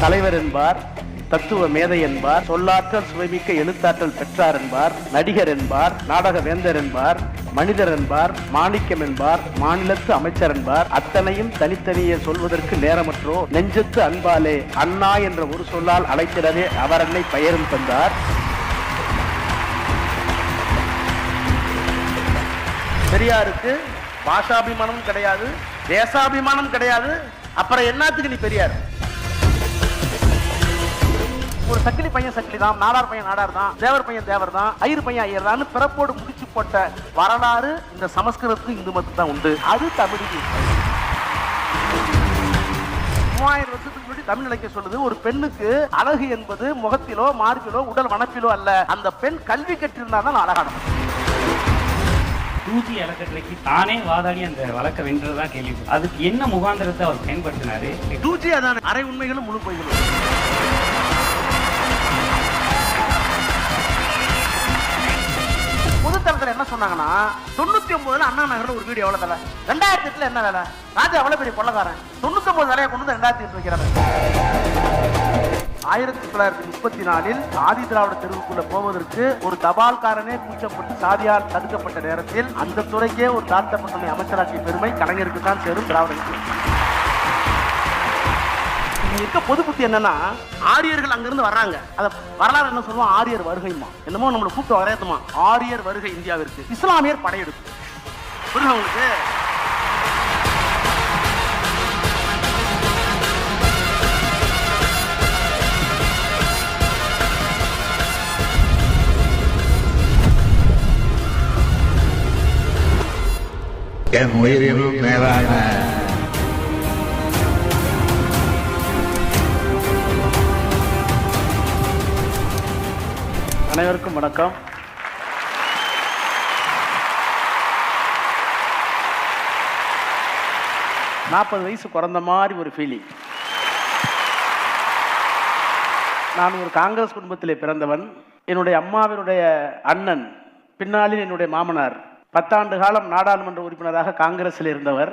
தலைவர் என்பார், தத்துவ மேதை என்பார், சொல்லாற்றல் சுவைமிக்க எழுத்தாற்றல் பெற்றார் என்பார், நடிகர் என்பார், நாடக வேந்தர் என்பார், மனிதர் என்பார், மாணிக்கம் என்பார், மாநிலத்து அமைச்சர் என்பார். அத்தனையும் தனித்தனியே சொல்வதற்கு நேரமற்றோ நெஞ்சத்து அன்பாலே அண்ணா என்ற ஒரு சொல்லால் அழைத்திடவே அவர் என்னை பெயரும் தந்தார். பெரியாருக்கு பாஷாபிமானம் கிடையாது, தேசாபிமானம் கிடையாது. அப்புறம் என்னத்துக்கு நீ பெரியார்? ஒரு சக்கிலி பையன் சக்கிலி தான், நாடார் பையன் நாடார் தான், தேவர் பையன் தேவர் தான், ஐயர் பையன் ஐயர் தான் பிறப்போடு முடிச்சு போட்ட வரலாறு இந்த சமஸ்கிருதத்துக்கு இந்து மதத்துக்கு தான் உண்டு. அது தமிழுக்கு 3000 வருஷத்துக்கு முன்னாடி தமிழ் இலக்கியம் சொல்லுது, ஒரு பெண்ணுக்கு அழகு என்பது முகத்திலோ மார்பிலோ உடல் வனப்பிலோ அல்ல, அந்த பெண் கல்வி கற்றிருந்தா தான் அழகான. 2G அறக்கட்டளைக்கு தானே வாதாடி அந்த வழக்க வென்றதான் கேள்வி. அதுக்கு என்ன முகாந்திரத்தை அவர் பயன்படுத்தினாரு? 2G அதான அரை உண்மைகளும் முழு பொய்களும். பொதுத்தளத்தில் என்ன சொன்னாங்கன்னா 99 அண்ணா நகர்ல ஒரு வீடு எவ்வளவு தலை, 2008 என்ன வேலை, ராஜா அவ்வளவு பெரிய கொள்ளக்காரன், 99 தலையை கொண்டு 2008 வைக்கிறாங்க. 1934 ஆதி திராவிட தெருவுக்குள்ள போவதற்கு ஒரு தபால்காரனே கூச்சப்பட்டு சாதியால் தடுக்கப்பட்ட நேரத்தில் அந்த துறைக்கே ஒரு தாழ்த்தப்பட்ட அமைச்சராட்சி பெருமை கலைஞருக்கு தான் சேரும். திராவிட இருக்க பொது புத்தி என்னன்னா, ஆரியர்கள் அங்கிருந்து வர்றாங்க, அத வரலாறு என்ன சொல்லுவோம், ஆரியர் வருகைமா, என்னமோ நம்மளை கூப்பிட்டு வரையத்துமா, ஆரியர் வருகை இந்தியாவிற்கு, இஸ்லாமியர் படையெடுப்பு. புரியுது உங்களுக்கு? என் உயிரினும் மேலான அனைவருக்கும் வணக்கம். நாற்பது வயசு குறைந்த மாதிரி ஒரு ஃபீலிங். நான் ஒரு காங்கிரஸ் குடும்பத்திலே பிறந்தவன். என்னுடைய அம்மாவினுடைய அண்ணன் பின்னாளில் என்னுடைய மாமனார் 10 ஆண்டு காலம் நாடாளுமன்ற உறுப்பினராக காங்கிரஸில் இருந்தவர்.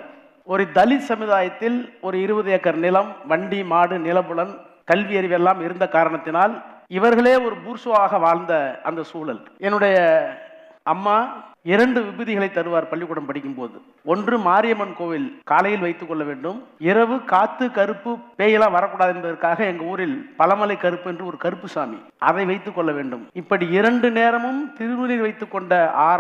ஒரு தலித் சமுதாயத்தில் ஒரு 20 ஏக்கர் நிலம், வண்டி மாடு நிலபுலன் கல்வி அறிவெல்லாம் இருந்த காரணத்தினால் இவர்களே ஒரு பூர்சுவாக வாழ்ந்த அந்த சூழல். என்னுடைய அம்மா 2 விபூதிகளை தருவார் பள்ளிக்கூடம் படிக்கும் போது. ஒன்று மாரியம்மன் கோவில் காலையில் வைத்துக் கொள்ள வேண்டும், இரவு காத்து கருப்பு பேயெல்லாம் வரக்கூடாது என்பதற்காக எங்க ஊரில் பழமலை கருப்பு என்று ஒரு கருப்பு சாமி, அதை வைத்துக் கொள்ள வேண்டும். இப்படி 2 நேரமும் திருநீர் வைத்துக் கொண்ட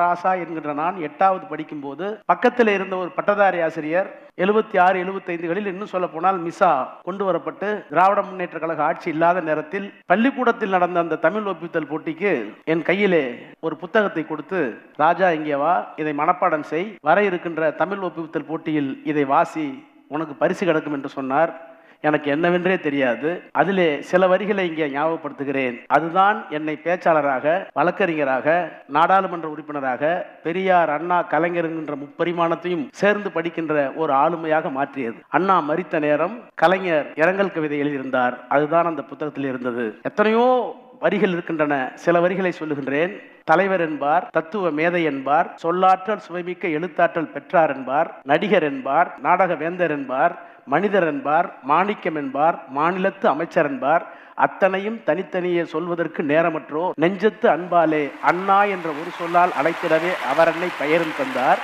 ஆசா என்கின்ற நான் 8வது படிக்கும் போது பக்கத்தில் இருந்த ஒரு பட்டதாரி ஆசிரியர் 76, 75களில் இன்னும் சொல்ல போனால் மிசா கொண்டு வரப்பட்டு திராவிட முன்னேற்ற கழக ஆட்சி இல்லாத நேரத்தில் பள்ளிக்கூடத்தில் நடந்த அந்த தமிழ் ஒப்பித்தல் போட்டிக்கு என் கையிலே ஒரு புத்தகத்தை கொடுத்து, ராஜா இங்கே வா, இதை மனப்பாடம் செய், வர இருக்கின்ற தமிழ் ஒப்புவித்தல் போட்டியில் இதை வாசி, உனக்கு பரிசு கிடைக்கும் என்று சொன்னார். எனக்கு என்னவென்றே தெரியாது. அதிலே சில வரிகளை இங்கே ஞாபகப்படுத்துகிறேன். அதுதான் என்னை பேச்சாளராக, வழக்கறிஞராக, நாடாளுமன்ற உறுப்பினராக, பெரியார், அண்ணா, கலைஞர் என்கின்ற முப்பரிமாணத்தையும் சேர்ந்து படிக்கின்ற ஒரு ஆளுமையாக மாற்றியது. அண்ணா மரித்த நேரம் கலைஞர் இரங்கல் கவிதை எழுதியிருந்தார். அதுதான் அந்த புத்தகத்தில் இருந்தது. எத்தனையோ வரிகள் இருக்கின்றன, சில வரிகளை சொல்லுகின்றேன். தலைவர் என்பார், தத்துவ மேதை என்பார், சொல்லாற்றல் சுவைமிக்க எழுத்தாற்றல் பெற்றார் என்பார், நடிகர் என்பார், நாடக வேந்தர் என்பார், மனிதர் என்பார், மாணிக்கம் என்பார், மாநிலத்து அமைச்சர் என்பார். அத்தனையும் தனித்தனியே சொல்வதற்கு நேரமற்றோ நெஞ்சத்து அன்பாலே அண்ணா என்ற ஒரு சொல்லால் அழைத்திடவே அவர் என்னை பெயரும் தந்தார்.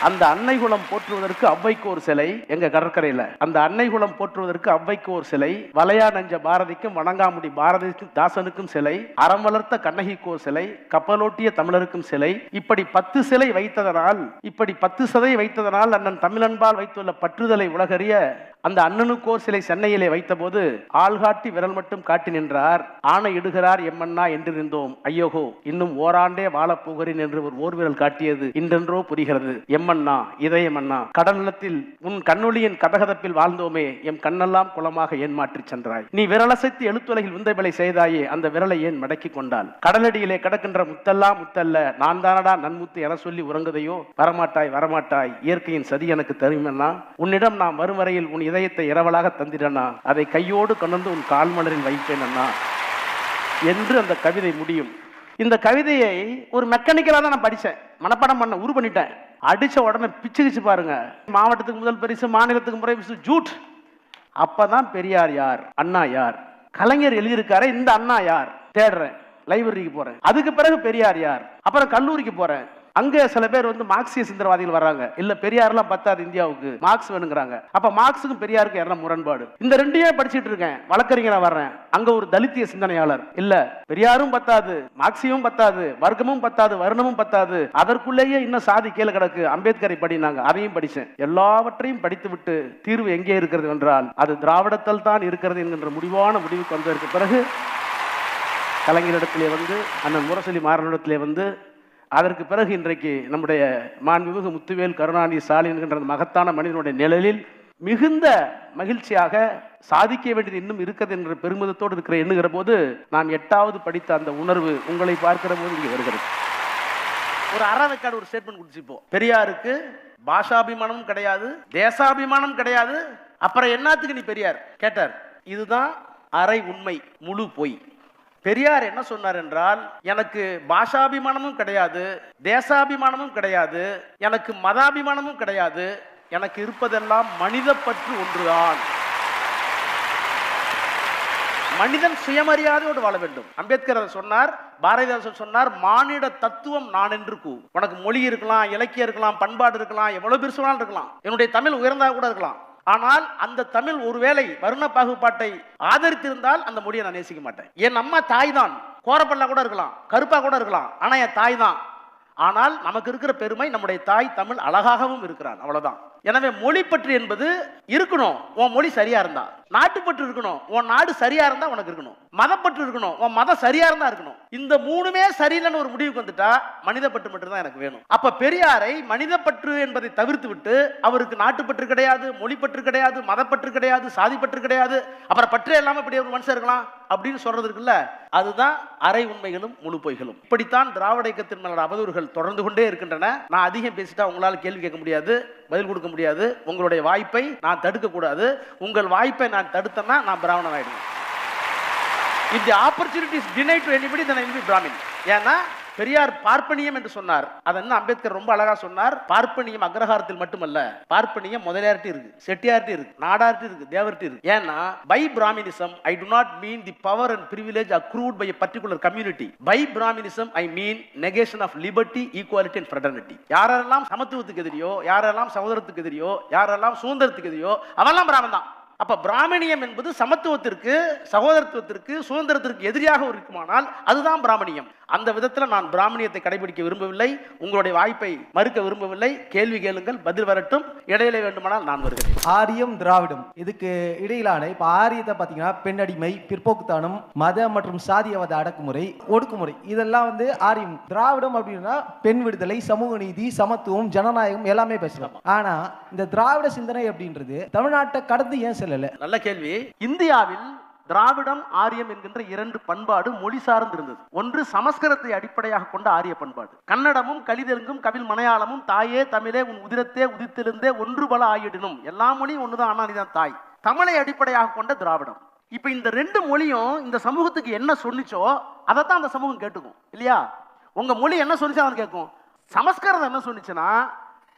அந்த அன்னை குலம் போற்றுவதற்கு அவ்வைக்கு ஒரு சிலை எங்க கடற்கரையில, அந்த அன்னை குலம் போற்றுவதற்கு அவ்வைக்கு ஒரு சிலை, வளையா நஞ்ச பாரதிக்கும் வணங்காமுடி பாரதிக்கும் தாசனுக்கும் சிலை, அறம் வளர்த்த கண்ணகிக்கு ஒரு சிலை, கப்பலோட்டிய தமிழருக்கும் சிலை. இப்படி 10 சிலை வைத்ததனால், இப்படி 10 சதை வைத்ததனால் அண்ணன் தமிழன்பால் வைத்துள்ள பற்றுதலை உலகறிய அந்த அண்ணனுக்கோர் சிலை சென்னையிலே வைத்த போது ஆள்காட்டி விரல் மட்டும் காட்டி நின்றார். ஆணை இடுகிறார் எம்மண்ணா என்றிருந்தோம், ஐயோகோ இன்னும் ஓராண்டே வாழப்போகிறேன் என்று ஒரு ஓர்விரல் காட்டியது இன்றென்றோ புரிகிறது. எம்மண்ணா இதயமண்ணா, கடல் நிலத்தில் உன் கண்ணொளியின் கதகதப்பில் வாழ்ந்தோமே, எம் கண்ணெல்லாம் குளமாக ஏன் மாற்றி சென்றாய், நீ விரலசைத்து எழுத்துலகில் விந்தைகளை செய்தாயே, அந்த விரலை ஏன் மடக்கி கொண்டால், கடலடியிலே கிடக்கின்ற முத்தெல்லாம் முத்தல்ல, நான் தானடா நன்முத்து என சொல்லி உறங்குதையோ, வரமாட்டாய் வரமாட்டாய், இயற்கையின் சதி எனக்கு தெரியுமண்ணா, உன்னிடம் நான் வரும் வரையில் உன் இதயத்தை இரவலாக தந்திரனா, அதை கையோடு கொண்டு உன் கால்மலரில் வைப்பேன் அண்ணா என்று அந்த கவிதை முடியும். இந்த கவிதையை ஒரு மெக்கானிக்கலா தான் நான் படிச்சேன், மனப்பாடம் பண்ண உரு பண்ணிட்டேன். அடிச்ச உடனே பிச்சு பாருங்க, மாவட்டத்துக்கு முதல் பரிசு, மாநிலத்துக்கு முறை பரிசு, ஜூட் அப்பதான் பெரியார் யார், அண்ணா யார், கலைஞர் எழுதியிருக்காரு, இந்த அண்ணா யார் தேடுறேன், லைப்ரரிக்கு போறேன். அதுக்கு பிறகு பெரியார் யார், அப்புறம் கல்லூரிக்கு போறேன். அங்க சில பேர் வந்து மார்க்சிய சிந்தனைவாதிகள் வர்றாங்க. இல்ல பெரியார்லாம் பத்தாது இந்தியாவுக்கு, மார்க்ஸ் வேணுங்கிறாங்க. அப்ப மார்க்ஸுக்கும் பெரியாருக்கும் என்ன முரண்பாடு? இந்த ரெண்டையே படிச்சுட்டு இருக்கேன், வழக்கறிஞரா வர்றேன். அங்க ஒரு தலித்திய சிந்தனையாளர், இல்ல பெரியாரும் பத்தாது, மார்க்சியும் பத்தாது, வர்க்கமும் பத்தாது, வருணமும் பத்தாது, அதற்குள்ளேயே இன்னும் சாதி கீழே கிடக்கு, அம்பேத்கரை படினாங்க, அதையும் படிச்சேன். எல்லாவற்றையும் படித்து விட்டு தீர்வு எங்கே இருக்கிறது என்றால் அது திராவிடத்தில் தான் இருக்கிறது என்கின்ற முடிவான முடிவுக்கு வந்ததற்கு பிறகு கலைஞரிடத்திலே வந்து, அண்ணன் முரசொலி மாறனிடத்திலே வந்து, அதற்கு பிறகு இன்றைக்கு நம்முடைய மாண்புமிகு முத்துவேல் கருணாநிதி ஸ்டாலின் என்கின்ற மகத்தான மனிதனுடைய நிழலில் மிகுந்த மகிழ்ச்சியாக சாதிக்க வேண்டியது இன்னும் இருக்கிறது என்ற பெருமிதத்தோடு இருக்கிற எண்ணுகிற போது நாம் 8வது படித்த அந்த உணர்வு உங்களை பார்க்கிற போது இங்கே வருகிறது. ஒரு அறவைக்காடு ஒரு ஸ்டேட்மெண்ட் கொடுத்துப்போ, பெரியாருக்கு பாஷாபிமானமும் கிடையாது, தேசாபிமானம் கிடையாது, அப்புறம் என்னத்துக்கு நீ பெரியார் கேட்டார். இதுதான் அரை உண்மை, முழு பொய். பெரியார் என்ன சொன்னார் என்றால், எனக்கு பாஷாபிமானமும் கிடையாது, தேசாபிமானமும் கிடையாது, எனக்கு மதாபிமானமும் கிடையாது, எனக்கு இருப்பதெல்லாம் மனித பற்று ஒன்றுதான். மனிதன் சுயமரியாதையோடு வாழ வேண்டும். அம்பேத்கர் சொன்னார், பாரதிதாசன் சொன்னார், மானிட தத்துவம் நான் என்று கூ. உனக்கு மொழி இருக்கலாம், இலக்கியம் இருக்கலாம், பண்பாடு இருக்கலாம், எவ்வளவு பெருசு வேணாலும் இருக்கலாம், என்னுடைய தமிழ் உயர்ந்தா கூட இருக்கலாம். ஆனால் அந்த தமிழ் ஒருவேளை வருண பாகுபாட்டை ஆதரித்திருந்தால் அந்த மொழியை நான் நேசிக்க மாட்டேன். என் அம்மா தாய் தான், கோரப்பல்லா கூட இருக்கலாம், கருப்பா கூட இருக்கலாம், ஆனா என் தாய் தான். ஆனால் நமக்கு இருக்கிற பெருமை, நம்முடைய தாய் தமிழ் அழகாகவும் இருக்கிறான், அவ்வளவுதான். எனவே மொழி பற்று என்பது இருக்கணும், உன் மொழி சரியா இருந்தா. நாட்டுப்பற்று இருக்கணும், உன் நாடு சரியா இருந்தா உனக்கு இருக்கணும். மதப்பற்று இருக்கணும், உன் மதம் சரியா இருந்தா இருக்கணும். இந்த மூணுமே சரியில்லைன்னு ஒரு முடிவுக்கு வந்துட்டா மனித பற்று மட்டும் தான் எனக்கு வேணும். அப்ப பெரியாரை மனித பற்று என்பதை தவிர்த்து விட்டு அவருக்கு நாட்டுப்பற்று கிடையாது, மொழி பற்று கிடையாது, மதப்பற்று கிடையாது, சாதி பற்று கிடையாது, அப்புறம் பற்றே இல்லாம இப்படி ஒரு மனுஷன் இருக்கலாம் அப்படின்னு சொல்றது இருக்குல்ல, அதுதான் அரை உண்மைகளும் முழு பொய்களும். இப்படித்தான் திராவிட இயக்கத்தின் மேல அவதூறுகள் தொடர்ந்து கொண்டே இருக்கின்றன. நான் அதிகம் பேசிட்டா உங்களால் கேள்வி கேட்க முடியாது, பதில் கொடுக்க முடியாது. உங்களுடைய வாய்ப்பை நான் தடுக்க கூடாது. உங்கள் வாய்ப்பை நான் தடுத்தேன்னா நான் பிராமணன் ஆயிடுவேன். If the opportunity is denied to anybody, then I will be Brahmin. ஏன்னா பெரியார் பார்ப்பனியம் என்று சொன்னார். அதென்ன அம்பேத்கர் ரொம்ப அழகா சொன்னார். பார்ப்பனியம் அக்ரஹாரத்தில் மட்டுமல்ல, பார்ப்பனியம் முதலியார்ட்டி இருக்கு, செட்டியார்ட்டி இருக்கு, நாடார்ட்டி இருக்கு, தேவர்ட்டி இருக்கு. ஏன்னா by Brahminism I do not mean the power and privilege accrued by a particular community. By Brahminism I mean negation of liberty, equality and fraternity. யாரெல்லாம் சமத்துவத்துக்கு எதிரியோ, யாரெல்லாம் சகோதரத்துக்கு எதிரியோ, யாரெல்லாம் சுதந்திரத்துக்கு எதிரியோ அவெல்லாம் பிராமணன் தான். அப்ப பிராமணியம் என்பது சமத்துவத்திற்கு, சகோதரத்துவத்திற்கு, சுதந்திரத்திற்கு எதிரியாக இருக்குமானால் அதுதான் பிராமணியம். அந்த விதத்தில் நான் பிராமணியத்தை கடைபிடிக்க விரும்பவில்லை. உங்களுடைய வாய்ப்பை மறுக்க விரும்பவில்லை. கேள்வி கேளுங்கள், பதில் வரட்டும். இடையில வேண்டுமானால் நான் வருகிறேன். ஆரியம் திராவிடம் இதுக்கு இடையிலான இப்ப ஆரியத்தை பாத்தீங்கன்னா பெண்ணடிமை, பிற்போக்குத்தனம், மத மற்றும் சாதியவாத அடக்குமுறை, ஒடுக்குமுறை, இதெல்லாம் வந்து ஆரியம். திராவிடம் அப்படின்னா பெண் விடுதலை, சமூக நீதி, சமத்துவம், ஜனநாயகம் எல்லாமே பேசலாம். ஆனா இந்த திராவிட சிந்தனை அப்படின்றது தமிழ்நாட்டை கடந்து ஏன் செல்லல? நல்ல கேள்வி. இந்தியாவில் திராவிடம், ஆரியம் என்கின்ற 2 பண்பாடு மொழி சார்ந்து இருந்தது. ஒன்று சமஸ்கிருதத்தை அடிப்படையாக கொண்ட ஆரிய பண்பாடு. கன்னடமும் கலிதெலுங்கும் கவில் மலையாளமும் தாயே தமிழே உன் உதிரத்தே உதித்தெழுந்தே ஒன்று பல ஆயிடணும். எல்லா மொழியும் ஒண்ணுதான், ஆனா நீதான் தாய். தமிழை அடிப்படையாக கொண்ட திராவிடம். இப்ப இந்த 2 மொழியும் இந்த சமூகத்துக்கு என்ன சொன்னிச்சோ அதைத்தான் அந்த சமூகம் கேட்டுக்கும், இல்லையா? உங்க மொழி என்ன சொன்னிச்சோ அதை கேட்கும். சமஸ்கிருதம் என்ன சொன்னிச்சுன்னா,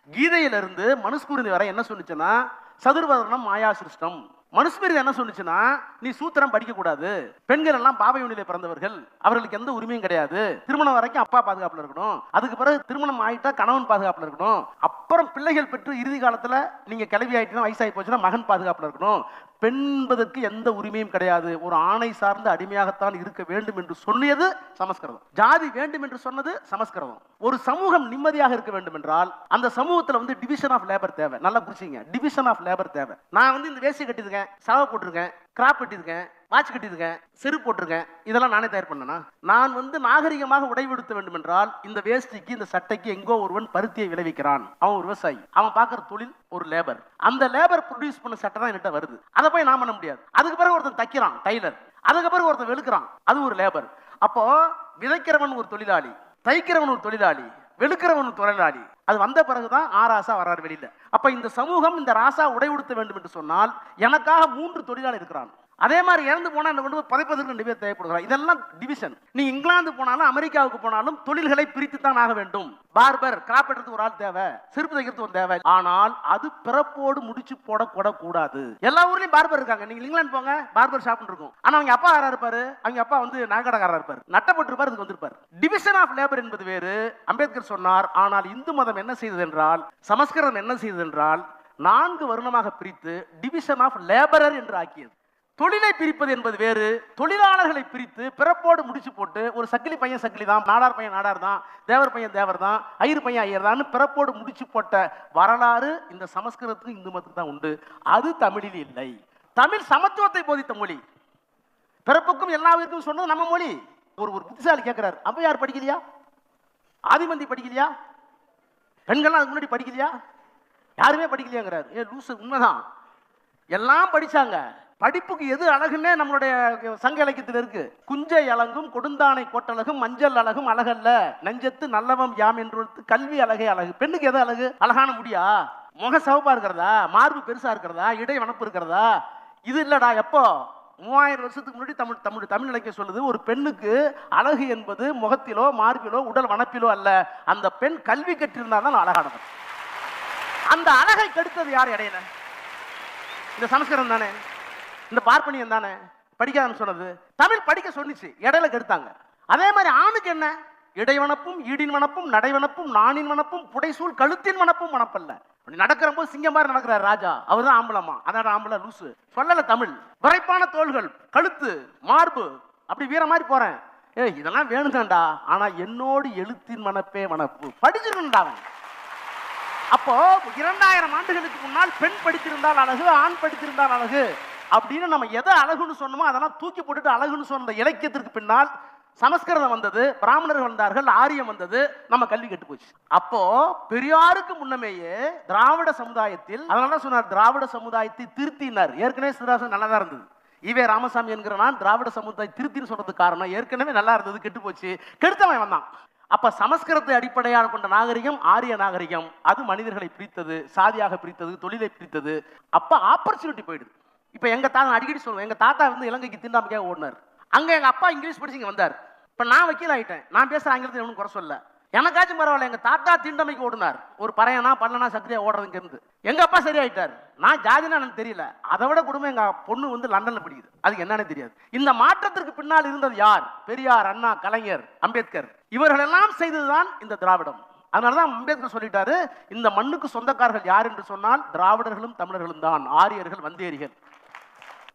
கீதையிலிருந்து மனுஸ்மிருதி வரை என்ன சொன்னிச்சுன்னா, சதுர்வர்ணம் மாயா சிருஷ்டம். மனுஸ்மிருதி என்ன சொன்னிச்சுன்னா, நீ சூத்திரம் படிக்க கூடாது, பெண்கள் எல்லாம் பாவயோனியிலே பிறந்தவர்கள், அவர்களுக்கு எந்த உரிமையும் கிடையாது, திருமணம் வரைக்கும் அப்பா பாதுகாப்புல இருக்கணும், அதுக்கு பிறகு திருமணம் ஆயிட்டா கணவன் பாதுகாப்புல இருக்கணும், அப்புறம் பிள்ளைகள் பெற்று இறுதி காலத்துல நீங்க கிளவி ஆயிட்டீங்கன்னா, வயசாகி போச்சுன்னா மகன் பாதுகாப்புல இருக்கணும், பெண் என்பதற்கு எந்த உரிமையும் கிடையாது, ஒரு ஆணை சார்ந்து அடிமையாகத்தான் இருக்க வேண்டும் என்று சொன்னது சமஸ்கிருதம். ஜாதி வேண்டும் என்று சொன்னது சமஸ்கிருதம். ஒரு சமூகம் நிம்மதியாக இருக்க வேண்டும் என்றால் அந்த சமூகத்துல வந்து டிவிஷன் ஆஃப் லேபர் தேவை. நல்லா புரிச்சுங்க, டிவிஷன் ஆஃப் லேபர் தேவை. நான் வந்து இந்த வேஷ்டி கட்டியிருக்கேன், சவ போட்டிருக்கேன், கிராப் கட்டியிருக்கேன், வாட்ச் கட்டியிருக்கேன், செருப்பு போட்டிருக்கேன், இதெல்லாம் நானே தயார் பண்ணனா? நான் வந்து நாகரிகமாக உடைவெடுத்த வேண்டும் என்றால் இந்த வேஷ்டிக்கு, இந்த சட்டைக்கு எங்கோ ஒருவன் பருத்தியை விளைவிக்கிறான், அவன் ஒரு விவசாயி, அவன் பார்க்குற தொழில் ஒரு லேபர். அந்த லேபர் ப்ரொடியூஸ் பண்ண சட்டை தான் என்கிட்ட வருது, அதை போய் நான் பண்ண முடியாது. அதுக்கு பிறகு ஒருத்தன் தைக்கிறான், டைலர், அதுக்கு பிறகு ஒருத்தன் வெளுக்கிறான், அது ஒரு லேபர். அப்போ விதைக்கிறவன் ஒரு தொழிலாளி, தைக்கிறவன் ஒரு தொழிலாளி, வெளுக்கிறவன் ஒரு தொழிலாளி. அது வந்த பிறகுதான் ஆராசா வர்றாரு வெளியில. அப்ப இந்த சமூகம் இந்த ராசா உடை உடுத்த வேண்டும் என்று சொன்னால் எனக்காக 3 தொழிலாளி இருக்கிறான். அதே மாதிரி இறந்து போனா என்ன கொண்டு போய் புதைப்பதற்கு 2 பேர் தேவைப்படுகிறார். இதெல்லாம் டிவிஷன். நீ இங்கிலாந்து போனாலும் அமெரிக்காவுக்கு போனாலும் தொழில்களை பிரித்து தான் ஆக வேண்டும். பார்பர் கிராப் எடுத்து ஒரு ஆள் தேவை, செருப்பு தைக்கிறது ஒரு தேவை. ஆனால் அது பிறப்போடு முடிச்சு போடக்கூடாது. எல்லா ஊர்லயும் பார்பர் இருக்காங்க. நீங்க இங்கிலாந்து போங்க, பார்பர் ஷாப் இருக்கும். ஆனா அவங்க அப்பா யாரா இருப்பாரு? அவங்க அப்பா வந்து நகைக்கடைக்காரரா இருப்பாரு, நட்டப்பட்டிருப்பாரு, இதுக்கு வந்திருப்பாரு. டிவிஷன் ஆஃப் லேபர் என்பது வேறு. அம்பேத்கர் சொன்னார். ஆனால் இந்து மதம் என்ன செய்தது என்றால், சமஸ்கிருதம் என்ன செய்தது என்றால் 4 வருணமாக பிரித்து டிவிஷன் ஆஃப் லேபரர் என்று ஆக்கியது. தொழிலை பிரிப்பது என்பது வேறு. தொழிலாளர்களை பிரித்து பிறப்போடு முடிச்சு போட்டு ஒரு சக்கிலி பையன் சக்கிலி தான், நாடார் பையன் நாடார் தான், தேவர் பையன் தேவர் தான், ஐயர் பையன் ஐயர் தான் பிறப்போடு முடிச்சு போட்ட வரலாறு இந்த சமஸ்கிருதத்துக்கு இந்து மதத்துக்கு தான் உண்டு. அது தமிழில் இல்லை. தமிழ் சமத்துவத்தை போதித்த மொழி. பிறப்புக்கும் எல்லா உயிருக்கும் சொன்னது நம்ம மொழி. ஒரு புத்திசாலி கேட்கிறார், ஔவையார் படிக்கலையா? ஆதிமந்தி படிக்கலையா? பெண்கள்லாம் அதுக்கு முன்னாடி படிக்கலையா? யாருமே படிக்கலையாங்கிறார். லூசு, உண்மைதான். எல்லாம் படிச்சாங்க. படிப்புக்கு எது அழகுன்னே நம்மளுடைய சங்க இலக்கியத்தில் இருக்கு. குஞ்சை அழகும் கொடுந்தானை கோட்டழகும் மஞ்சள் அழகும் அழகல்ல, நெஞ்சத்து நல்லவம் யாம் என்று கல்வி அழகே அழகு. பெண்ணுக்கு எது அழகு? அழகான முடியா, முக சவப்பா இருக்கிறதா, மார்பு பெருசா இருக்கிறதா, இடை வனப்பு இருக்கிறதா? இது இல்லடா. எப்போ 3000 வருஷத்துக்கு முன்னாடி தமிழ் இலக்கியம் சொல்லுது, ஒரு பெண்ணுக்கு அழகு என்பது முகத்திலோ மார்பிலோ உடல் வனப்பிலோ அல்ல, அந்த பெண் கல்வி கற்றிருந்தால் அழகானவர். அந்த அழகை கெடுத்தது யார் இடையில? இந்த சமஸ்கிருதம் தானே, இந்த பார்ப்பனியம் தானே படிக்காதுன்னு சொன்னது. தமிழ் படிக்க சொன்னிச்சு, இடையில கெடுத்தாங்க. அதே மாதிரி ஆணுக்கு என்ன? இடைவனப்பும் ஈடின் வனப்பும் நடைவனப்பும் நாணின் வனப்பும் புடைசூல் கழுத்தின் வனப்பும் வனப்பல்ல. நடக்கிற போது சிங்கம் மாதிரி நடக்கிறார் ராஜா, அவர் தான் ஆம்பளமா. அதான் ஆம்பளை லூசு சொல்லல. தமிழ் விரைப்பான தோள்கள், கழுத்து, மார்பு, அப்படி வீர மாதிரி போறேன். இதெல்லாம் வேணுதான்டா. ஆனா என்னோடு எழுத்தின் வனப்பே வனப்பு படிச்சிருக்கா. அப்போ 2000 ஆண்டுகளுக்கு முன்னால் பெண் படித்திருந்தால் அழகு, ஆண் படித்திருந்தால் அழகு அப்படின்னு நம்ம எதை அழகுன்னு சொன்னோமோ அதெல்லாம் தூக்கி போட்டுட்டு அழகுன்னு சொன்ன இலக்கியத்திற்கு பின்னால் சமஸ்கிருதம் வந்தது, பிராமணர்கள் வந்தார்கள், ஆரியம் வந்தது, நம்ம கல்வி கெட்டு போச்சு. அப்போ பெரியாருக்கு முன்னமேயே திராவிட சமுதாயத்தில், அதனால சொன்னார் திராவிட சமுதாயத்தை திருத்தினார். ஏற்கனவே சிதராசன் நல்லா தான் இருந்தது. ஈவே ராமசாமி என்கிற நான் திராவிட சமுதாயம் திருத்தின்னு சொல்றதுக்கு காரணம் ஏற்கனவே நல்லா இருந்தது, கெட்டு போச்சு, கெடுத்தவன் வந்தான். அப்ப சமஸ்கிருதத்தை அடிப்படையாக கொண்ட நாகரிகம் ஆரிய நாகரிகம். அது மனிதர்களை பிரித்தது, சாதியாக பிரித்தது, தொழிலை பிரித்தது. அப்ப ஆப்பர்ச்சுனிட்டி போயிடுது. இப்ப எங்க தாத்தா அடிக்கடி சொல்லுவேன், எங்க தாத்தா வந்து இலங்கைக்கு தீண்டாமைக்காக ஓடினார். அங்க எங்க அப்பா இங்கிலீஷ் படிச்சு இங்க வந்தார். இப்ப நான் வக்கீல் ஆயிட்டேன், நான் பேசுற ஆங்கிலத்தில் ஒன்றும் குறை சொல்ல. எனக்காச்சும் பரவாயில்ல. எங்க தாத்தா தீண்டாமைக்கு ஓடினார். ஒரு பறையனா பல்லனா சக்கரையா ஓடுறதுங்க இருந்து எங்க அப்பா சரியாயிட்டார். நான் ஜாதினா எனக்கு தெரியல. அதை விட குடும்பம் எங்க பொண்ணு வந்து லண்டன்ல படிக்குது, அதுக்கு என்னன்னு தெரியாது. இந்த மாற்றத்திற்கு பின்னால் இருந்தது யார்? பெரியார், அண்ணா, கலைஞர், அம்பேத்கர். இவர்கள் எல்லாம் செய்ததுதான் இந்த திராவிடம். அதனாலதான் அம்பேத்கர் சொல்லிட்டாரு, இந்த மண்ணுக்கு சொந்தக்காரர்கள் யார் என்று சொன்னால் திராவிடர்களும் தமிழர்களும் தான், ஆரியர்கள் வந்தேரிகள்.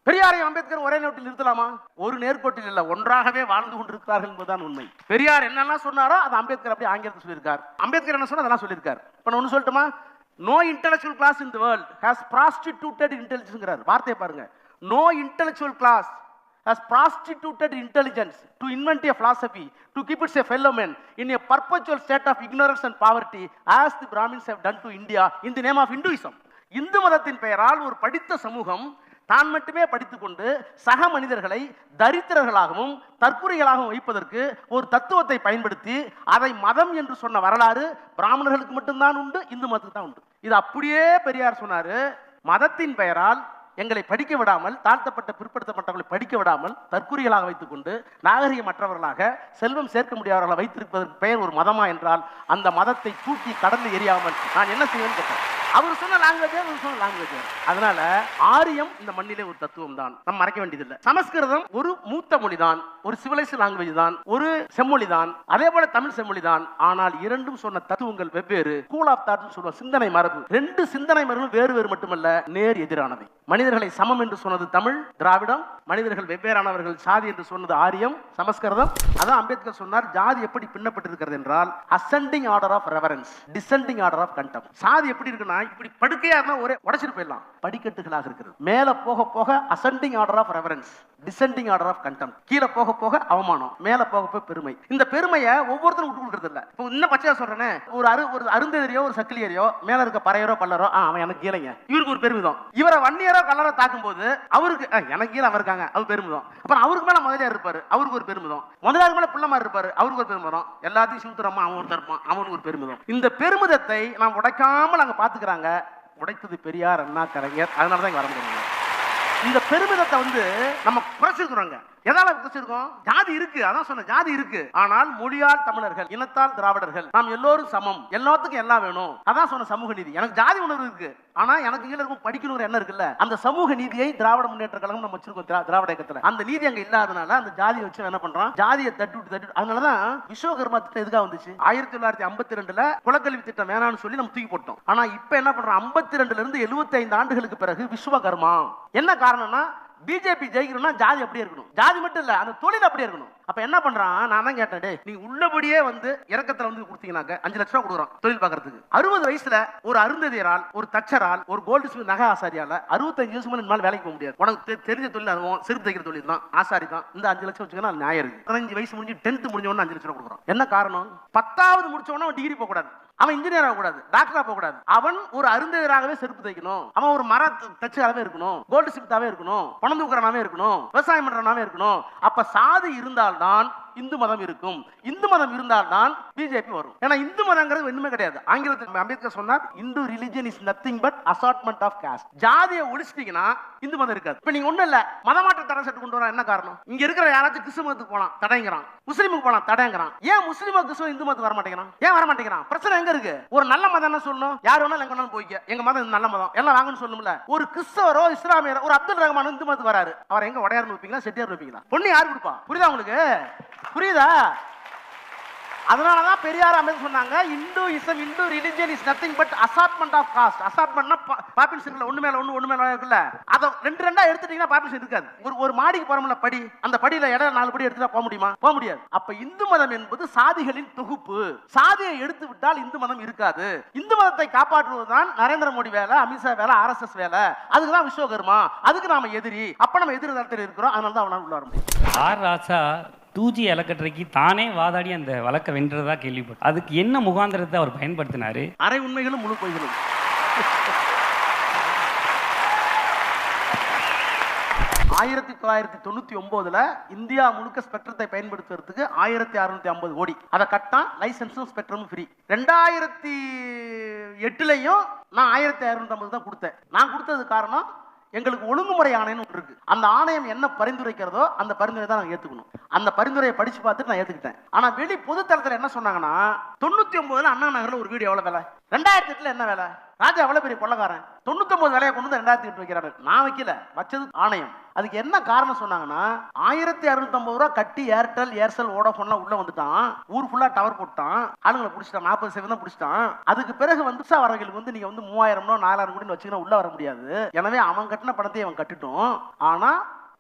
பெரியாரை அம்பேத்கர் ஒரே நோட்டில் நிறுத்தலாமா? ஒரு நேர்கோட்டில் இல்ல, ஒன்றாகவே வாழ்ந்து கொண்டிருக்கிறார்கள் என்பதுதான் உண்மை. பெரியார் என்னெல்லாம் சொன்னாரோ அது அம்பேத்கர் அப்படி ஆங்கிலத்தில் சொல்லியிருக்கார். அம்பேத்கர் என்ன சொன்னா அதெல்லாம் சொல்லியிருக்கார். இப்ப நான் ஒன்று சொல்லட்டுமா? No intellectual class in the world has prostituted intelligence. வார்த்தையை பாருங்க. No intellectual class has prostituted intelligence to invent a philosophy to keep its fellow men in a perpetual state of ignorance and poverty as the Brahmins have done to India in the name of Hinduism. Hindu மதத்தின் பெயரால் ஒரு படித்த சமூகம் தான் மட்டுமே படித்துக்கொண்டு சக மனிதர்களை தரித்திரர்களாகவும் தற்குறிகளாகவும் வைப்பதற்கு ஒரு தத்துவத்தை பயன்படுத்தி அதை மதம் என்று சொன்ன வரலாறு பிராமணர்களுக்கு மட்டும்தான் உண்டு, இந்து மதத்துக்கு தான் உண்டு. இது அப்படியே பெரியார் சொன்னாரு. மதத்தின் பெயரால் எங்களை படிக்க விடாமல், தாழ்த்தப்பட்ட பிற்படுத்தப்பட்டவர்களை படிக்க விடாமல் தற்குறிகளாக வைத்துக் கொண்டு நாகரிகமற்றவர்களாக செல்வம் சேர்க்க முடியாதவர்களை வைத்திருப்பதற்கு பெயர் ஒரு மதமா என்றால் அந்த மதத்தை தூக்கி கடந்து எரியாமல் நான் என்ன செய்வேன்னு கேட்டேன். அவர் சொன்ன லாங்குவேஜ். அதனால ஆரியம் இந்த மண்ணிலே ஒரு தத்துவம் தான், நம்ம மறைக்க வேண்டியதில்லை. சமஸ்கிருதம் ஒரு மூத்த மொழி தான், ஒரு சிவிலைஸ்ட் லாங்குவேஜ் தான், ஒரு செம்மொழி தான், அதே போல தமிழ் செம்மொழி தான். ஆனால் இரண்டும் சொன்ன தத்துவங்கள் வெவ்வேறு. ஸ்கூல் ஆஃப் தாட் சொல்லுவோம், சிந்தனை மரபு. 2 சிந்தனை மரபு வேறு மட்டுமல்ல, நேர் எதிரானவை. மனிதர்களை சமம் என்று சொன்னது தமிழ் திராவிடம், மனிதர்கள் வெவ்வேறானவர்கள் சாதி என்று சொன்னது ஆரியம் சமஸ்கிருதம். அதான் அம்பேத்கர் சொன்னார், ஜாதி எப்படி பின்னப்பட்டிருக்கிறது என்றால் ascending order of reverence, descending order of contempt. சாதி எப்படி இருக்குன்னா இப்படி படுக்கையா இருந்தா ஒரே உடைச்சிட்டு போயிடலாம், படிக்கட்டுகளாக இருக்கிறது. மேல போக போக ascending order of reverence, descending order of contempt. கீழே போக போக அவமானம், மேல போக போக பெருமை. இந்த பெருமையை ஒவ்வொருத்தரும் விட்டு கொடுக்கறது இல்ல. இப்போ இன்னும் பச்சையா சொல்றேனே, ஒரு அருந்ததிரியோ ஒரு சக்கிலியரையோ மேல இருக்க பறையரோ பல்லரோ அவன் எனக்கு கீழங்க, இவருக்கு ஒரு பெருமிதம். இவரை வன்னியரோ கல்லரோ தாக்கும் போது அவருக்கு எனக்கு கீழே அவர் இருக்காங்க, அவர் பெருமிதம். அப்புறம் அவருக்கு மேல முதலியார் இருப்பாரு, அவருக்கு ஒரு பெருமிதம். முதலாளர் மேல பிள்ளைமார் இருப்பாரு, அவருக்கு ஒரு பெருமிதம். எல்லாத்தையும் சூத்திரமா அவன் ஒருத்தர் இருப்பான், அவனுக்கு ஒரு பெருமிதம். இந்த பெருமிதத்தை நாம் உடைக்காமல் அங்க பாத்துக்கிறாங்க. உடைத்தது பெரியார், அண்ணா, கலைஞர். அதனாலதான் இங்க வர முடியும். இந்த பெருமிதத்தை வந்து நம்ம குறைச்சிருக்கிறோங்க. எதால குறைச்சிருக்கோம்? ஜாதி இருக்கு, அதான் சொன்ன ஜாதி இருக்கு. ஆனால் மொழியால் தமிழர்கள், இனத்தால் திராவிடர்கள், நாம் எல்லோரும் சமம், எல்லாத்துக்கும் எல்லாம் வேணும், அதான் சொன்ன சமூக நீதி. எனக்கு ஜாதி உணர்வு இருக்கு, ஆனா எனக்கு கீழ இருக்கும் படிக்கணும் என்ன இருக்குல்ல, அந்த சமூக நீதியை திராவிட முன்னேற்ற கழகம் நம்ம வச்சிருக்கோம். திராவிட இயக்கத்துல அந்த நீதி அங்க இல்லாதனால அந்த ஜாதியை வச்சு என்ன பண்றோம், ஜாதியை தட்டு. அதனாலதான் விஸ்வகர்மா திட்டம் எதுக்காக வந்துச்சு? 1952ல குலக்கல்வி திட்டம் வேணாம்னு சொல்லி நம்ம தூக்கி போட்டோம். ஆனா இப்ப என்ன பண்றோம், 52ல இருந்து 75 ஆண்டுகளுக்கு பிறகு விஸ்வகர்மா. என்ன காரணம்னா பிஜேபி ஜெயிக்கணும்னா ஜாதி அப்படியே இருக்கணும், ஜாதி மட்டும் இல்ல அந்த தொழில் அப்படியே இருக்கணும். அப்ப என்ன பண்றான், நான் தான் கேட்டேன், நீங்க உள்ளபடியே வந்து இறக்கத்துல வந்து கொடுத்தீங்கன்னாக்க 5 லட்சம் ரூபாய் கொடுக்குறோம் தொழில் பார்க்கறதுக்கு. 60 வயசுல ஒரு அருந்ததியரால், ஒரு தச்சரால், ஒரு கோல்டு ஸ்மித் நகை ஆசாரியால 65 வருஷம் மேல வேலைக்கு போக முடியாது. உனக்கு தெரிஞ்ச தொழில் அதுவும் செருப்பு தைக்கிற தொழில் தான், ஆசாரி தான். இந்த 5 லட்சம் வச்சுக்கன்னா நியாயம் இருக்கு. 15 வயசு முடிஞ்சு 10th முடிஞ்ச உடனே 5 லட்சம் ரூபாய் கொடுக்குறோம். என்ன காரணம்? 10வது முடிச்ச உடனே அவன் டிகிரி போக கூடாது, அவன் இன்ஜினியர் ஆக கூடாது, டாக்டரா போக கூடாது, அவன் ஒரு அருந்ததியராகவே செருப்பு தைக்கணும், அவன் ஒரு மர தச்சராகவே இருக்கணும், கோல்டு ஸ்மித்தாவே இருக்கணும், பணம் தூக்குறனாவே இருக்கணும், விவசாயம் பண்றனாவே இருக்கணும். அப்ப சாதி இருந்தால்தான் இந்து மதம் இருக்கும், இந்து மதம் இருந்தால்தான் பிஜேபி வரும். ஏன்னா இந்து மதங்கிறது ஒண்ணுமே கிடையாது. ஆங்கிலத்தில் அம்பேத்கர் சொன்னார், Hindu religion is nothing but assortment of caste. ஜாதியை ஒழிச்சிட்டீங்கன்னா இந்து மதம் இருக்காது. இப்ப நீங்க ஒண்ணு இல்ல மதமாற்ற தடை சட்டம் கொண்டு வர என்ன காரணம்? இங்க இருக்கிற யாராச்சும் கிறிஸ்துவ மதத்துக்கு போலாம் தடைங்கிறான், முஸ்லீமுக்கு போலாம் தடைங்கிறான். ஏன் முஸ்லீம் கிறிஸ்துவ இந்து மதத்துக்கு வர மாட்டேங்கிறான்? ஏன் வர மாட்டேங்கிறான்? பிரச்சனை எங்க இருக்கு? ஒரு நல்ல மதம் என்ன சொல்லணும், யார் வேணாலும் எங்க வேணாலும் போய்க்க, எங்க மதம் நல்ல மதம் எல்லாம் வாங்கன்னு சொல்லணும்ல. ஒரு கிறிஸ்தவரோ இஸ்லாமியரோ ஒரு அப்துல் ரஹ்மான் இந்து மதத்துக்கு வராரு, அவர் எங்க உடையார் வைப்பீங்களா செட்டியார் வைப்பீங்களா? பொண்ணு யாரு கொடுப்பா? புரியுதா உங்களுக்கு? புரியுதா? அதனாலதான் பெரியார் அம்பேத்கர் சொன்னாங்க, Hinduism, Hindu religion is nothing but assortment of caste. அசார்ட்மெண்ட்னா பாப்பின்ஸ் இருக்குல்ல, ஒண்ணு மேல ஒண்ணு இருக்குல்ல, அதை ரெண்டா எடுத்துட்டீங்கன்னா பாப்பின்ஸ் இருக்காது. ஒரு மாடிக்கு போறோம்ல படி, அந்த படியில இடம் 4 படி எடுத்துட்டா போக முடியுமா? போக முடியாது. அப்ப இந்து மதம் என்பது சாதிகளின் தொகுப்பு. சாதியை எடுத்து விட்டால் இந்து மதம் இருக்காது. இந்து மதத்தை காப்பாற்றுவதுதான் நரேந்திர மோடி வேலை, அமித்ஷா வேலை, RSS வேலை. அதுக்குதான் விஸ்வகர்மா, அதுக்கு நாம எதிரி. அப்ப நம்ம எதிரி தரத்தில் இருக்கிறோம், அதனால தான் அவனால உள்ள வர முடியும். ஆர் ராசா 2G அறக்கட்டளைக்கு தானே வாதாடி அந்த வழக்கை வென்றதா கேள்விப்பட்டேன். அதுக்கு என்ன முகாந்திரத்தை அவர் பயன்படுத்தினாரு? அரை உண்மைகளும் முழு பொய்களும். 1999ல இந்தியா முழுக்க ஸ்பெக்ட்ரத்தை பயன்படுத்துறதுக்கு 1650 கோடி. அதை கட்டா லைசன்ஸும் ஸ்பெக்ட்ரமும் ஃப்ரீ. 2008லயும் நான் 1650 தான் கொடுத்தேன். நான் கொடுத்தது காரணம், எங்களுக்கு ஒழுங்குமுறை ஆணையம் ஒன்று இருக்கு. அந்த ஆணையம் என்ன பரிந்துரைக்கிறதோ அந்த பரிந்துரை தான் நான் ஏத்துக்கணும். அந்த பரிந்துரையை படிச்சு பார்த்துட்டு நான் ஏத்துக்கிட்டேன். ஆனா வெளி பொதுத்தளத்துல என்ன சொன்னாங்கன்னா, 99ல அண்ணா நகர்ல ஒரு வீடு எவ்வளவு விலை, 2008ல என்ன விலை, ராஜா எவ்வளவு பெரிய கொள்ளக்காரன், 99 விலையை கொண்டு வந்து 2008 வைக்கிறாரு. நான் வைக்கல, வச்சது ஆணையம். அதுக்கு என்ன காரணம் சொன்னாங்கன்னா, 1650 ரூபா கட்டி ஏர்செல் வோடாஃபோன்லாம் உள்ள வந்துட்டான், ஊர் ஃபுல்லா டவர் போட்டான், ஆளுங்களை பிடிச்சிட்டான், 40% தான் பிடிச்சிட்டான். அதுக்கு பிறகு வந்து வரவங்களுக்கு வந்து நீங்க வந்து 3000 4000 கோடி வச்சுக்கினா உள்ள வர முடியாது. எனவே அவன் கட்டின பணத்தை அவன் கட்டிட்டோம். ஆனா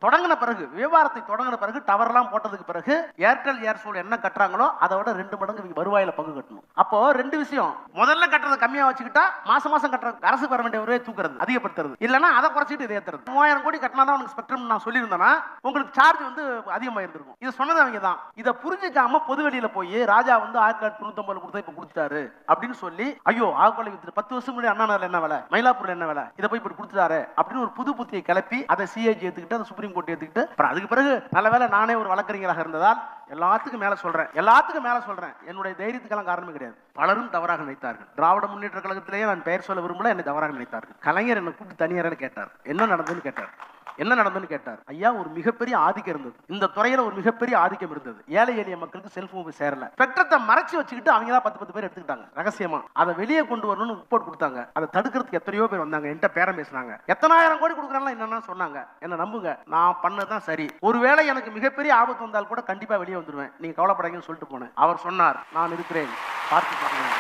தொடங்கின பிறகு, வியாபாரத்தை தொடங்கின பிறகு, டவர்லாம் போட்டதுக்கு பிறகு ஏர்செல் என்ன கட்டுறாங்களோ அதை விட 2 மடங்கு வருவாயில பங்கு கட்டணும். அப்போ 2 விஷயம், முதல்ல கட்டுறதை கம்மியா வச்சுக்கிட்டா மாசம் கட்டுற அரசு வர வேண்டிய ஒரே தூக்குறது, அதிகப்படுத்துறது, இல்லைன்னா அதை குறைச்சிட்டு இதை ஏத்துறது. 3000 கோடி கட்டினா தான் உனக்கு ஸ்பெக்ட்ரம் நான் சொல்லியிருந்தேன்னா உங்களுக்கு சார்ஜ் வந்து அதிகமாக இருந்திருக்கும். இதை சொன்னது அவங்க தான். இதை புரிஞ்சுக்காம பொதுவெளியில போய் ராஜா வந்து 1999 கொடுத்தா இப்ப கொடுத்தாரு அப்படின்னு சொல்லி, ஐயோ ஆகொலை வித்து 10 வருஷம் முன்னாடி அண்ணா நகர்ல என்ன விலை, மயிலாப்பூர்ல என்ன விலை, இதை போய் இப்படி கொடுத்துட்டாரு அப்படின்னு ஒரு புது புத்தியை கிளப்பி அதை சிஏஜி ஏத்துக்கிட்டு, அதை சுப்ரீம் கோர்ட் ஏத்துக்கிட்டு, அதுக்கு பிறகு நல்ல வேலை நானே ஒரு வழக்கறிஞராக இருந்ததால் எல்லாத்துக்கும் மேல சொல்றேன், என்னுடைய தைரியத்துக்கெல்லாம் காரணமே கிடையாது. பலரும் தவறாக நினைத்தார்கள். திராவிட முன்னேற்ற கழகத்திலேயே நான் பெயர் சொல்ல விரும்பல, என்னை தவறாக நினைத்தார்கள். கலைஞர் என்னை கூப்பிட்டு தனியார கேட்டார், என்ன நடந்ததுன்னு கேட்டார். ஐயா, ஒரு மிகப்பெரிய ஆதிக்கம் இருந்தது, இந்த துறையில ஒரு மிகப்பெரிய ஆதிக்கம் இருந்தது. ஏழை எளிய மக்களுக்கு செல்போன் சேரல, ஸ்பெக்ட்ரத்தை மறைச்சு வச்சுக்கிட்டு அவங்க தான் 10 பேர் எடுத்துக்கிட்டாங்க ரகசியமா. அதை வெளியே கொண்டு வரணும்னு ரிப்போர்ட் கொடுத்தாங்க. அதை தடுக்கிறதுக்கு எத்தனையோ பேர் வந்தாங்க, என்கிட்ட பேரம் பேசினாங்க. எத்தனாயிரம் கோடி கொடுக்குறாங்க என்னன்னா சொன்னாங்க. என்ன நம்புங்க, நான் பண்ணதான் சரி. ஒருவேளை எனக்கு மிகப்பெரிய ஆபத்து வந்தால் கூட கண்டிப்பா வெளியே வந்துடுவேன், நீங்க கவலைப்படாங்கன்னு சொல்லிட்டு போனேன். அவர் சொன்னார், நான் இருக்கிறேன், பார்த்து பாருங்க.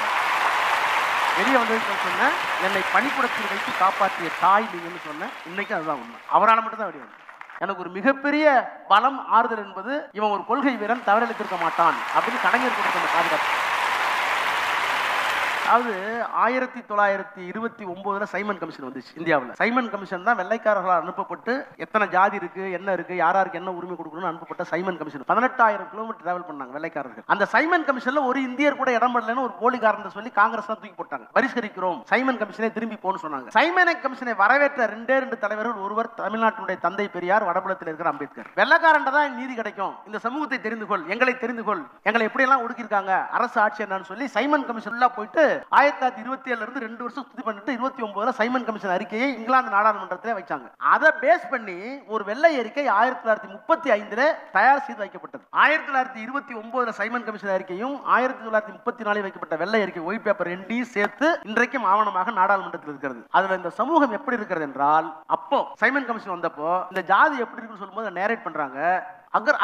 வெளியே வந்து சொன்னேன், என்னை பணிக்கூடத்தில் வைத்து காப்பாற்றிய தாய் நீங்கன்னு சொன்னேன். இன்னைக்கு அதுதான் உண்மை. அவரால் மட்டும் தான் வெளியே வந்து எனக்கு ஒரு மிகப்பெரிய பலம், ஆறுதல் என்பது, இவன் ஒரு கொள்கை வீரன், தவறளித்திருக்க மாட்டான் அப்படின்னு கலைஞர் கொடுத்த பாதுகாப்பு. அதாவது 1929ல சைமன் கமிஷன் வந்துச்சு இந்தியாவில். சைமன் கமிஷன் தான் வெள்ளைக்காரர்களால் அனுப்பப்பட்டு, எத்தனை ஜாதி இருக்கு, என்ன இருக்கு, யாருக்கு என்ன உரிமை கொடுக்கணும்னு அனுப்பப்பட்ட சைமன் கமிஷன். 18,000 கிலோமீட்டர் டிராவல் பண்ணாங்க வெள்ளைக்காரர்கள். அந்த சைமன் கமிஷன்ல ஒரு இந்தியர் கூட இடம் படலன்னு ஒரு போலி காரணத்தை சொல்லி காங்கிரஸ் தூக்கி போட்டாங்க. பரிஷ்கரிக்கிறோம், சைமன் கமிஷனை திரும்பி போன்னு சொன்னாங்க. சைமன் கமிஷனை வரவேற்ற 2 தலைவர்கள். ஒருவர் தமிழ்நாட்டுடைய தந்தை பெரியார், வடபுலத்தில் இருக்கிற அம்பேத்கர். வெள்ளைக்காரன் தான் நீதி கிடைக்கும், இந்த சமூகத்தை தெரிந்து கொள், எங்களை தெரிந்து கொள், எங்களை எப்படி எல்லாம் ஒடுக்கிருக்காங்க, அரசு ஆட்சி என்னன்னு சொல்லி சைமன் கமிஷன் போயிட்டு 1927 இருந்து 2 வருஷம் சுத்தி பண்ணிட்டு 29ல சைமன் கமிஷன் அறிக்கையை இங்கிலாந்து நாடாளுமன்றத்திலே வச்சாங்க. அதை பேஸ் பண்ணி ஒரு வெள்ளை அறிக்கை 1935 தயார் செய்து வைக்கப்பட்டது. 1929 சைமன் கமிஷன் அறிக்கையும் 1934 வைக்கப்பட்ட வெள்ளை அறிக்கை ஒயிட் பேப்பர் ரெண்டையும் சேர்த்து இன்றைக்கும் ஆவணமாக நாடாளுமன்றத்தில் இருக்கிறது. அதுல இந்த சமூகம் எப்படி இருக்கிறது என்றால், அப்போ சைமன் கமிஷன் வந்தப்போ இந்த ஜாதி எப்படி இருக்குன்னு சொல்லும்போது நேரேட் பண்றாங்க.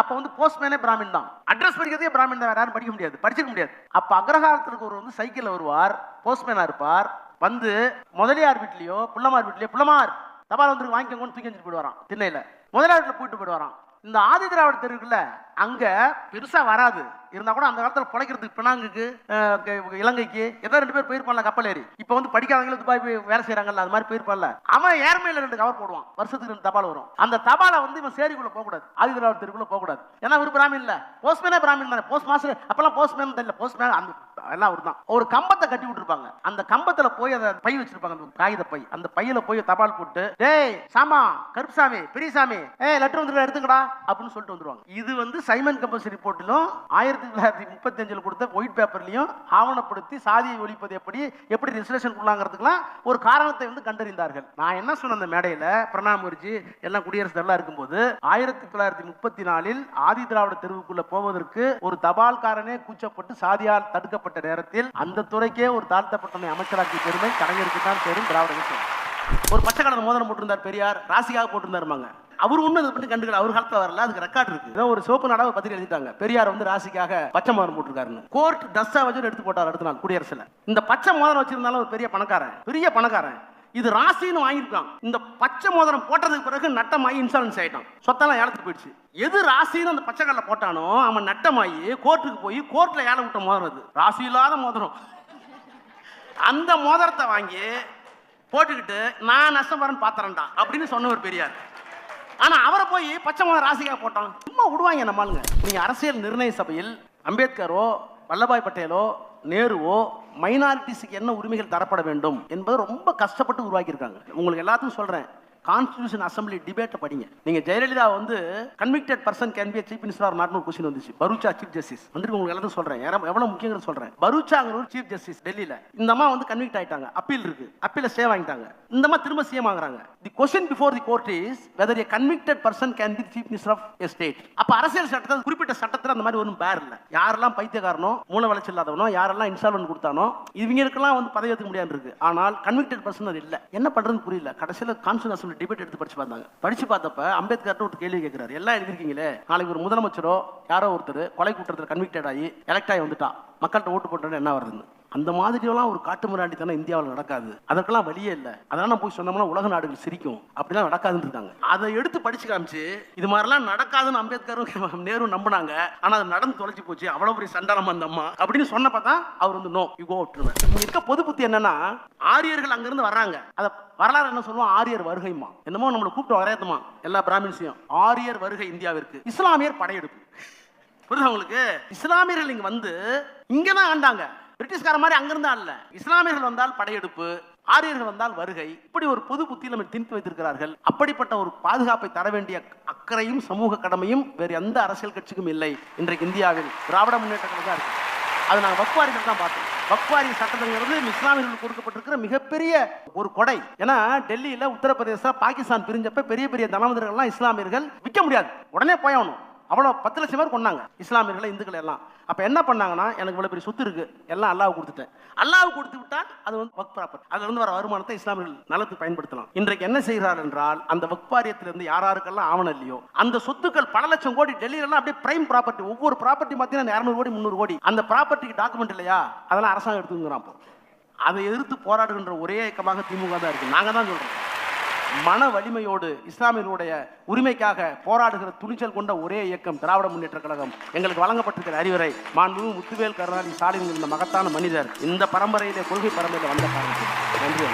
அப்ப வந்து போஸ்ட்மேனே பிராமின் தான், அட்ரஸ் படிக்கிறதே பிராமின் தான், வேற யாரும் படிக்க முடியாது, படிச்சுக்க முடியாது. அப்ப அக்ரஹாரத்துக்கு ஒரு வந்து சைக்கிள்ல வருவார், போஸ்ட்மேனா இருப்பார், வந்து முதலியார் வீட்லயோ புள்ளமார் வீட்லயோ புள்ளமார் தபால் வந்து வாங்கிக்கோன்னு தூக்கி வச்சுட்டு போயிடுவாராம். திண்ணையில முதலியார் வீட்டுல போயிட்டு போயிடுவாராம். இந்த ஆதி திராவிட தெருவுக்குள்ள அங்க பெருசா வராது, இருந்தா கூட அந்த காலத்துல பிழைக்கிறதுக்கு பினாங்குக்கு இலங்கைக்கு ஏதோ 2 பேர் போயிருப்பான்ல கப்பல் ஏறி. இப்ப வந்து படிக்காதவங்களும் துபாய் போய் வேலை செய்யறாங்கல்ல, அது மாதிரி போயிருப்பான்ல. அவன் ஏர்மையில 2 கவர் போடுவான், வருஷத்துக்கு 2 தபால் வரும். அந்த தபாலை வந்து இவன் சேரிக்குள்ள போக கூடாது, ஆதி திராவிட தெருக்குள்ள போக கூடாது. ஏன்னா ஒரு பிராமின் இல்ல, போஸ்ட்மேனே பிராமின் தானே, போஸ்ட் மாஸ்டர் அப்பெல்லாம் போஸ்ட்மேன் தெரியல, போஸ்ட்மேன் அந்த எல்லாம் ஒரு தான். ஒரு கம்பத்தை கட்டி விட்டுருப்பாங்க, அந்த கம்பத்துல போய் அதை பை வச்சிருப்பாங்க, அந்த காகித பை, அந்த பையில போய் தபால் போட்டு, டேய் சாமா கருப்புசாமி பெரியசாமி லெட்டர் வந்து எடுத்துக்கடா அப்படின்னு சொல்லிட்டு வந்துருவாங்க. இது வந்து சைமன் கம்பல்சரி ரிப்போர்ட்டிலும் 1935 கொடுத்த ஒயிட் பேப்பர்லயும் ஆவணப்படுத்தி சாதியை ஒழிப்பது எப்படி ரிசர்வேஷன் கொள்ளாங்கிறதுக்குலாம் ஒரு காரணத்தை வந்து கண்டறிந்தார்கள். நான் என்ன சொன்ன அந்த மேடையில பிரணாப் முகர்ஜி எல்லாம் குடியரசு தலைவரா இருக்கும்போது 1934 ஆதி திராவிட தெருவுக்குள்ள போவதற்கு ஒரு தபால்காரனே கூச்சப்பட்டு சாதியால் தடுக்கப்பட்ட நேரத்தில் அந்த துறைக்கே ஒரு தாழ்த்தப்பட்ட அமைச்சராட்சி பெருமை கலைஞருக்கு தான் பெரும் திராவிட. ஒரு பச்சை கலர் மோதிரம் போட்டிருந்தார் பெரியார், ராசிக்காக போட்டிருந்தாருமாங்க. அவர் ஒண்ணு இது பண்ணி கண்டுக்கல, அவர் காலத்துல வரல, அதுக்கு ரெக்கார்ட் இருக்கு. ஏதோ ஒரு சிவப்பு நாடாவை பத்திரிகை எழுதிட்டாங்க, பெரியார் வந்து ராசிக்காக பச்சை மோதிரம் போட்டிருக்காருன்னு. கோர்ட் டஸ்டா வச்சு எடுத்து போட்டார் அடுத்த நாள் குடியரசுல. இந்த பச்சை மோதிரம் வச்சிருந்தாலும் ஒரு பெரிய பணக்காரன் இது ராசின்னு வாங்கியிருக்கான். இந்த பச்சை மோதிரம் போட்டதுக்கு பிறகு நட்டமாயி இன்சூரன்ஸ் ஆயிட்டான், சொத்தெல்லாம் ஏலத்துக்கு போயிடுச்சு. எது ராசின்னு அந்த பச்சை கல்ல போட்டானோ அவன் நட்டமாயி கோர்ட்டுக்கு போய் கோர்ட்ல ஏலம் விட்ட மோதிரம், அது ராசி இல்லாத மோதிரம். அந்த மோதிரத்தை வாங்கி போட்டுக்கிட்டு நான் நஷ்டமாறன்னு பாத்திரண்டா அப்படின்னு சொன்னவர் பெரியார். ஆனா அவரை போய் பச்சை மோதிரம் ராசிக்காக போட்டான். சும்மா விடுவாங்க நம்மளுங்க. நீங்க அரசியல் நிர்ணய சபையில் அம்பேத்கரோ வல்லபாய் பட்டேலோ நேருவோ மைனாரிட்டிஸுக்கு என்ன உரிமைகள் தரப்பட வேண்டும் என்பது ரொம்ப கஷ்டப்பட்டு உருவாக்கியிருக்காங்க. உங்களுக்கு எல்லாத்துக்கும் சொல்றேன், கான்ஸ்டிடியூஷன் அசம்பிளி டிபேட்டை படிங்க. நீங்க ஜெயலலிதா வந்து convicted person can be chief minister or not question வந்துச்சு. பரூச்சா சீஃப் ஜஸ்டிஸ் வந்து உங்களுக்கு எல்லாத்தையும் சொல்றேன், எவ்வளவு முக்கியங்கிறது சொல்றேன். பரூச்சாங்கிற ஒரு சீஃப் ஜஸ்டிஸ் டெல்லியில, இந்த அம்மா வந்து கன்விக்ட் ஆயிட்டாங்க, அப்பீல் இருக்கு, அப்பீல ஸ்டே வாங்கிட்டாங்க, இந்த அம்மா திரும்ப சிஎம் ஆகுறாங்க. The question before the court is whether a convicted person can be chief minister of a state. அப்ப அரசியல் சட்டத்தில் குறிப்பிட்ட சட்டத்தில் அந்த மாதிரி ஒன்றும் பேர் இல்லை. யாரெல்லாம் பைத்தியக்காரனோ மூல வளர்ச்சி இல்லாதவனோ யாரெல்லாம் இன்ஸ்டால்மெண்ட் கொடுத்தானோ இவங்களுக்கெல்லாம் வந்து பதவி ஏற்க முடியாது இருக்கு. ஆனால் கன்விக்டட் பர்சன் அது இல்லை. என்ன பண்றதுன்னு புரியல. கடைசியில் கான்ஸ்டிடியூஷன் அசம்பிளி டிபேட் எடுத்து படிச்சு படிச்சு பார்த்தப்ப அம்பேத்கர் ஒரு கேள்வி கேட்கிறாரு, எல்லாம் எழுதிருக்கீங்களே, நாளைக்கு ஒரு முதலமைச்சரோ யாரோ ஒருத்தர் கொலை குற்றத்தில் கன்விக்டட் ஆகி எலெக்ட் ஆகி வந்துட்டா, மக்கள்கிட்ட ஓட்டு போட்டோன்னு என்ன வருதுன்னு. அந்த மாதிரியெல்லாம் ஒரு காட்டு மிராண்டித்தனம் இந்தியாவில் நடக்காது, அதற்கெல்லாம் வழியே இல்லை. அதெல்லாம் போய் சொன்னோம்னா உலக நாடுகள் சிரிக்கும், அப்படிலாம் நடக்காதுன்னு இருக்காங்க. அதை எடுத்து படிச்சு காமிச்சு இது மாதிரிலாம் நடக்காதுன்னு அம்பேத்கரும் நேரு நம்பினாங்க. ஆனா அது நடந்து தொலைச்சு போச்சு, அவ்வளவு பெரிய சண்டாளம் அந்த அம்மா அப்படின்னு சொன்னப்பதான் அவர் வந்து நோ யூ கோ விட்டுருவேன். இங்க இருக்க பொது புத்தி என்னன்னா, ஆரியர்கள் அங்கிருந்து வர்றாங்க, அதை வரலாறு என்ன சொல்லுவோம், ஆரியர் வருகைமா, என்னமோ நம்மளை கூப்பிட்டு வரையத்துமா எல்லா பிராமின்ஸையும். ஆரியர் வருகை இந்தியாவிற்கு, இஸ்லாமியர் படையெடுப்பு. புரியுது உங்களுக்கு? இஸ்லாமியர்கள் இங்க வந்து இங்கதான் ஆண்டாங்க, பிரிட்டிஷ்கார மாதிரி அங்கிருந்தா இல்ல. இஸ்லாமியர்கள் வந்தால் படையெடுப்பு, ஆரியர்கள் வந்தால் வருகை. இப்படி ஒரு பொது புத்தியில் நம்ம திணித்து வைத்திருக்கிறார்கள். அப்படிப்பட்ட ஒரு பாதுகாப்பை தர வேண்டிய அக்கறையும் சமூக கடமையும் வேறு எந்த அரசியல் கட்சிக்கும் இல்லை. இன்றைக்கு இந்தியாவில் திராவிட முன்னேற்ற கழகம் தான் இருக்கு. அது நாங்கள் வக்ஃபாரிகள் தான் பார்த்தோம். வக்ஃபாரி சட்டங்கிறது இஸ்லாமியர்களுக்கு கொடுக்கப்பட்டிருக்கிற மிகப்பெரிய ஒரு கொடை. ஏன்னா டெல்லியில உத்தரப்பிரதேச பாகிஸ்தான் பிரிஞ்சப்ப பெரிய பெரிய தனவந்தர்கள்லாம் இஸ்லாமியர்கள் விற்க முடியாது, உடனே போயணும். அவ்வளோ 10 லட்சம் பேர் கொண்டாங்க இஸ்லாமியர்களை, இந்துக்களை எல்லாம். அப்போ என்ன பண்ணாங்கன்னா, எனக்கு இவ்வளோ பெரிய சொத்து இருக்கு, எல்லாம் அல்லாஹ் கொடுத்துட்டேன், அல்லாஹ் கொடுத்து விட்டால் அது வந்து வக்ஃப் ப்ராப்பர்ட்டி, அதுல இருந்து வர வருமானத்தை இஸ்லாமியர்கள் நலத்துக்கு பயன்படுத்தலாம். இன்றைக்கு என்ன செய்கிறார் என்றால், அந்த வக்ஃபாரியத்திலிருந்து யாராருக்கெல்லாம் ஆவணம் இல்லையோ அந்த சொத்துக்கள் பல லட்சம் கோடி டெல்லியிலாம் அப்படியே பிரைம் ப்ராப்பர்ட்டி, ஒவ்வொரு ப்ராப்பர்ட்டி பார்த்தீங்கன்னா 200 கோடி 300 கோடி. அந்த ப்ராப்பர்ட்டிக்கு டாக்குமெண்ட் இல்லையா, அதெல்லாம் அரசாங்கம் எடுத்துங்கிறான். அதை எதிர்த்து போராடுகின்ற ஒரே இயக்கமாக திமுக தான் இருக்கு. நாங்கள் தான் சொல்றோம், மன வலிமையோடு இஸ்லாமியர்களுடைய உரிமைக்காக போராடுகிற துணிச்சல் கொண்ட ஒரே இயக்கம் திராவிட முன்னேற்ற கழகம். எங்களுக்கு வழங்கப்பட்டிருக்கிற அறிவுரை, மாண்புமிகு முத்துவேல் கருணாநிதி ஸ்டாலின் இந்த மகத்தான மனிதர் இந்த பரம்பரையிலே கொள்கை பரம்பரையில் வந்த காரணம். நன்றி.